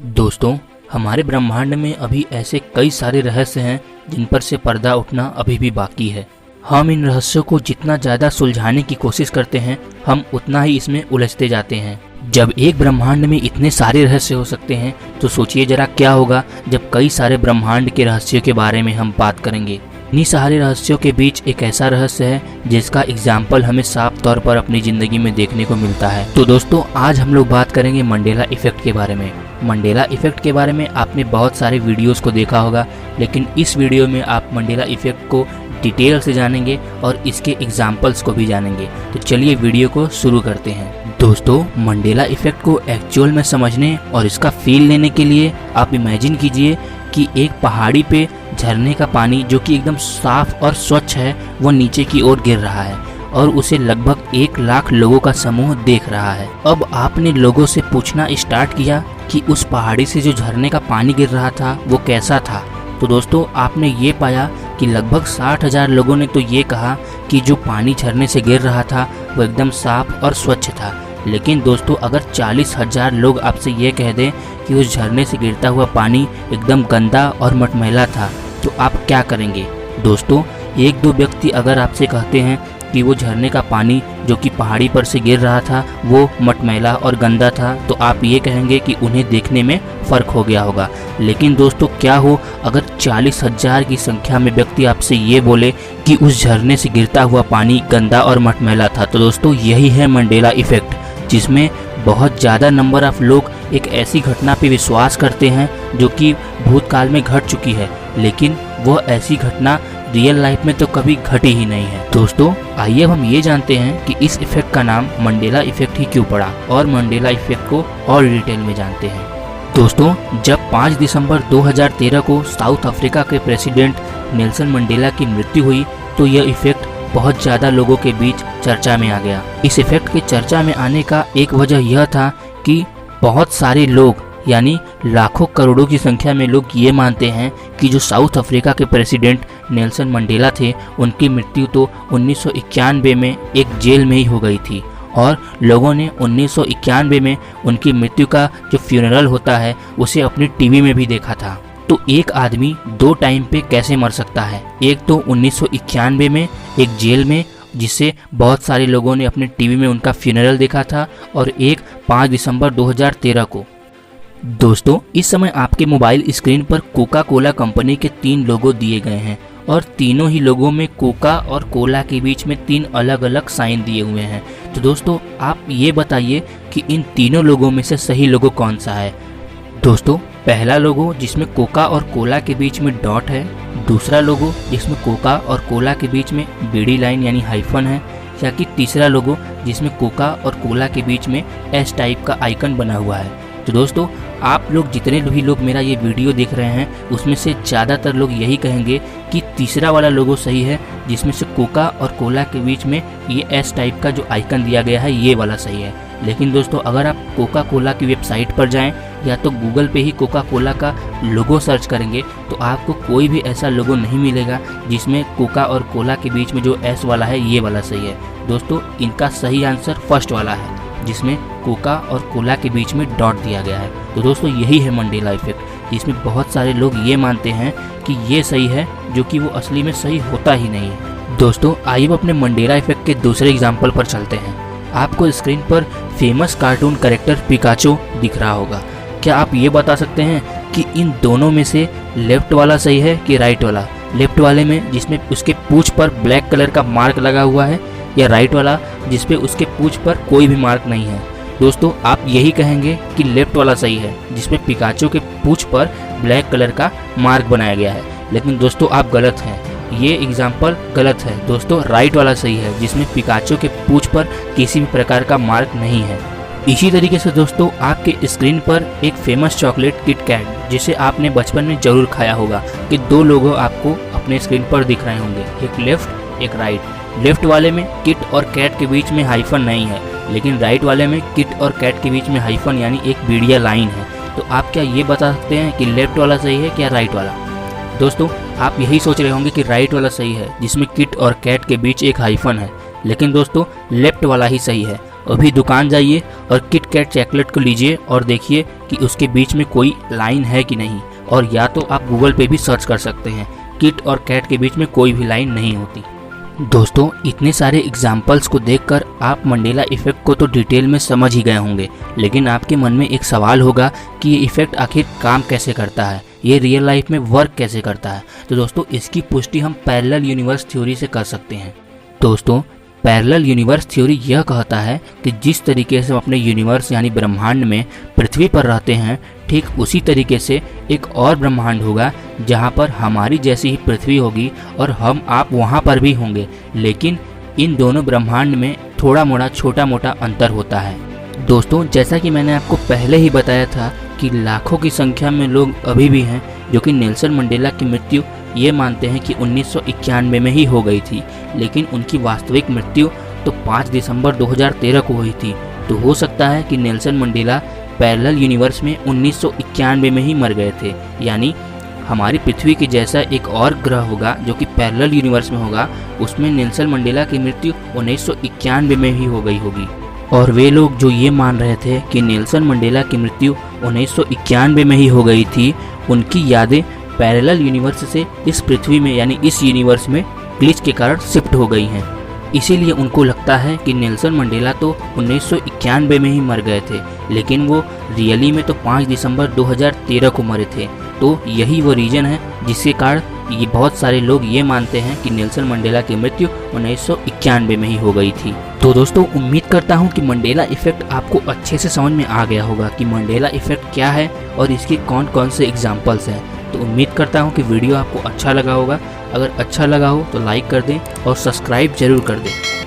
दोस्तों, हमारे ब्रह्मांड में अभी ऐसे कई सारे रहस्य हैं जिन पर से पर्दा उठना अभी भी बाकी है। हम इन रहस्यों को जितना ज़्यादा सुलझाने की कोशिश करते हैं, हम उतना ही इसमें उलझते जाते हैं। जब एक ब्रह्मांड में इतने सारे रहस्य हो सकते हैं, तो सोचिए जरा क्या होगा जब कई सारे ब्रह्मांड के रहस्यों के बारे में हम बात करेंगे। इन्हीं सारे रहस्यों के बीच एक ऐसा रहस्य है जिसका एग्जाम्पल हमें साफ तौर पर अपनी ज़िंदगी में देखने को मिलता है। तो दोस्तों, आज हम लोग बात करेंगे मंडेला इफेक्ट के बारे में। मंडेला इफेक्ट के बारे में आपने बहुत सारे वीडियोस को देखा होगा, लेकिन इस वीडियो में आप मंडेला इफेक्ट को डिटेल से जानेंगे और इसके एग्जाम्पल्स को भी जानेंगे। तो चलिए वीडियो को शुरू करते हैं। दोस्तों, मंडेला इफेक्ट को एक्चुअल में समझने और इसका फील लेने के लिए आप इमेजिन कीजिए कि एक पहाड़ी पे झरने का पानी जो कि एकदम साफ और स्वच्छ है, वो नीचे की ओर गिर रहा है और उसे लगभग 1 लाख लोगों का समूह देख रहा है। अब आपने लोगों से पूछना स्टार्ट किया कि उस पहाड़ी से जो झरने का पानी गिर रहा था वो कैसा था। तो दोस्तों, आपने ये पाया कि लगभग 60,000 लोगों ने तो ये कहा कि जो पानी झरने से गिर रहा था वो एकदम साफ और स्वच्छ था। लेकिन दोस्तों, अगर 40,000 लोग आपसे ये कह दें कि उस झरने से गिरता हुआ पानी एकदम गंदा और मटमैला था, तो आप क्या करेंगे? दोस्तों, 1-2 व्यक्ति अगर आपसे कहते हैं कि वो झरने का पानी जो कि पहाड़ी पर से गिर रहा था वो मटमैला और गंदा था, तो आप ये कहेंगे कि उन्हें देखने में फ़र्क हो गया होगा। लेकिन दोस्तों, क्या हो अगर 40,000 की संख्या में व्यक्ति आपसे ये बोले कि उस झरने से गिरता हुआ पानी गंदा और मटमैला था? तो दोस्तों, यही है मंडेला इफ़ेक्ट, जिसमें बहुत ज़्यादा नंबर ऑफ लोग एक ऐसी घटना पे विश्वास करते हैं जो कि भूतकाल में घट चुकी है, लेकिन वह ऐसी घटना रियल लाइफ में तो कभी घटी ही नहीं है। दोस्तों, आइए अब हम ये जानते हैं कि इस इफेक्ट का नाम मंडेला इफेक्ट ही क्यों पड़ा, और मंडेला इफेक्ट को और डिटेल में जानते हैं। दोस्तों, जब 5 दिसंबर 2013 को साउथ अफ्रीका के प्रेसिडेंट नेल्सन मंडेला की मृत्यु हुई, तो यह इफेक्ट बहुत ज़्यादा लोगों के बीच चर्चा में आ गया। इस इफेक्ट के चर्चा में आने का एक वजह यह था कि बहुत सारे लोग, यानी लाखों करोड़ों की संख्या में लोग ये मानते हैं कि जो साउथ अफ्रीका के प्रेसिडेंट नेल्सन मंडेला थे, उनकी मृत्यु तो 1991 में एक जेल में ही हो गई थी, और लोगों ने 1991 में उनकी मृत्यु का जो फ्यूनरल होता है उसे अपनी टीवी में भी देखा था। तो एक आदमी 2 टाइम पे कैसे मर सकता है? एक तो 1991 में एक जेल में, जिससे बहुत सारे लोगों ने अपने टीवी में उनका फ्यूनरल देखा था, और एक 5 दिसंबर 2013 को। दोस्तों, इस समय आपके मोबाइल स्क्रीन पर कोका कोला कंपनी के 3 लोगो दिए गए हैं, और तीनों ही लोगों में कोका और कोला के बीच में 3 अलग अलग साइन दिए हुए हैं। तो दोस्तों, आप ये बताइए कि इन तीनों लोगों में से सही लोगो कौन सा है? दोस्तों, पहला लोगो जिसमें कोका और कोला के बीच में डॉट है, दूसरा लोगो जिसमें कोका और कोला के बीच में बीड़ी लाइन यानी हाइफन है, या कि तीसरा लोगो जिसमें कोका और कोला के बीच में एस टाइप का आइकन बना हुआ है। तो दोस्तों, आप लोग जितने भी लोग मेरा ये वीडियो देख रहे हैं, उसमें से ज़्यादातर लोग यही कहेंगे कि तीसरा वाला लोगो सही है, जिसमें से कोका और कोला के बीच में ये एस टाइप का जो आइकन दिया गया है, ये वाला सही है। लेकिन दोस्तों, अगर आप कोका कोला की वेबसाइट पर जाएं या तो गूगल पे ही कोका कोला का लोगो सर्च करेंगे, तो आपको कोई भी ऐसा लोगो नहीं मिलेगा जिसमें कोका और कोला के बीच में जो एस वाला है ये वाला सही है। दोस्तों, इनका सही आंसर फर्स्ट वाला है, जिसमें कोका और कोला के बीच में डॉट दिया गया है। तो दोस्तों, यही है मंडेला इफेक्ट, जिसमें बहुत सारे लोग ये मानते हैं कि ये सही है, जो कि वो असली में सही होता ही नहीं है। दोस्तों, आइए अब अपने मंडेला इफेक्ट के दूसरे एग्जाम्पल पर चलते हैं। आपको स्क्रीन पर फेमस कार्टून कैरेक्टर पिकाचो दिख रहा होगा। क्या आप ये बता सकते हैं कि इन दोनों में से लेफ्ट वाला सही है कि राइट वाला? लेफ्ट वाले में जिसमें उसके पूंछ पर ब्लैक कलर का मार्क लगा हुआ है, या राइट वाला जिसपे उसके पूंछ पर कोई भी मार्क नहीं है? दोस्तों, आप यही कहेंगे कि लेफ्ट वाला सही है, जिसमें पिकाचो के पूंछ पर ब्लैक कलर का मार्क बनाया गया है। लेकिन दोस्तों, आप गलत हैं, ये एग्जाम्पल गलत है। दोस्तों, राइट वाला सही है, जिसमें पिकाचो के पूंछ पर किसी भी प्रकार का मार्क नहीं है। इसी तरीके से दोस्तों, आपके स्क्रीन पर एक फेमस चॉकलेट किट कैट, जिसे आपने बचपन में जरूर खाया होगा, कि 2 लोगो आपको अपने स्क्रीन पर दिख रहे होंगे, एक लेफ्ट एक राइट। लेफ्ट वाले में किट और कैट के बीच में हाइफन नहीं है, लेकिन राइट वाले में किट और कैट के बीच में हाइफन यानी एक बीड़िया लाइन है। तो आप क्या ये बता सकते हैं कि लेफ्ट वाला सही है क्या राइट वाला? दोस्तों, आप यही सोच रहे होंगे कि राइट वाला सही है, जिसमें किट और कैट के बीच एक हाइफन है। लेकिन दोस्तों, लेफ्ट वाला ही सही है, अभी दुकान जाइए और किट कैट चॉकलेट को लीजिए और देखिए कि उसके बीच में कोई लाइन है कि नहीं, और या तो आप गूगल पे भी सर्च कर सकते हैं, किट और कैट के बीच में कोई भी लाइन नहीं होती। दोस्तों, इतने सारे एग्जाम्पल्स को देखकर आप मंडेला इफ़ेक्ट को तो डिटेल में समझ ही गए होंगे, लेकिन आपके मन में एक सवाल होगा कि ये इफ़ेक्ट आखिर काम कैसे करता है, ये रियल लाइफ में वर्क कैसे करता है। तो दोस्तों, इसकी पुष्टि हम पैरेलल यूनिवर्स थ्योरी से कर सकते हैं। दोस्तों, पैरेलल यूनिवर्स थ्योरी यह कहता है कि जिस तरीके से हम अपने यूनिवर्स यानी ब्रह्मांड में पृथ्वी पर रहते हैं, ठीक उसी तरीके से एक और ब्रह्मांड होगा जहां पर हमारी जैसी ही पृथ्वी होगी और हम आप वहां पर भी होंगे, लेकिन इन दोनों ब्रह्मांड में थोड़ा मोड़ा छोटा मोटा अंतर होता है। दोस्तों, जैसा कि मैंने आपको पहले ही बताया था कि लाखों की संख्या में लोग अभी भी हैं जो कि नेल्सन मंडेला की मृत्यु ये मानते हैं कि 1991 में ही हो गई थी, लेकिन उनकी वास्तविक मृत्यु तो 5 दिसंबर 2013 को हुई थी। तो हो सकता है कि नेल्सन मंडेला पैरेलल यूनिवर्स में 1991 में ही मर गए थे, यानी हमारी पृथ्वी के जैसा एक और ग्रह होगा जो कि पैरेलल यूनिवर्स में होगा, उसमें नेल्सन मंडेला की मृत्यु 1991 में ही हो गई होगी। और वे लोग जो ये मान रहे थे कि नेल्सन मंडेला की मृत्यु 1991 में ही हो गई थी, उनकी यादें पैरेलल यूनिवर्स से इस पृथ्वी में यानी इस यूनिवर्स में ग्लिच के कारण शिफ्ट हो गई हैं। इसीलिए उनको लगता है कि नेल्सन मंडेला तो 1991 में ही मर गए थे, लेकिन वो रियली में तो 5 दिसंबर 2013 को मरे थे। तो यही वो रीजन है जिसके कारण ये बहुत सारे लोग ये मानते हैं कि नेल्सन मंडेला की मृत्यु 1991 में ही हो गई थी। तो दोस्तों, उम्मीद करता हूँ कि मंडेला इफ़ेक्ट आपको अच्छे से समझ में आ गया होगा कि मंडेला इफ़ेक्ट क्या है और इसके कौन कौन से एग्जाम्पल्स हैं। तो उम्मीद करता हूँ कि वीडियो आपको अच्छा लगा होगा। अगर अच्छा लगा हो तो लाइक कर दें और सब्सक्राइब जरूर कर दें।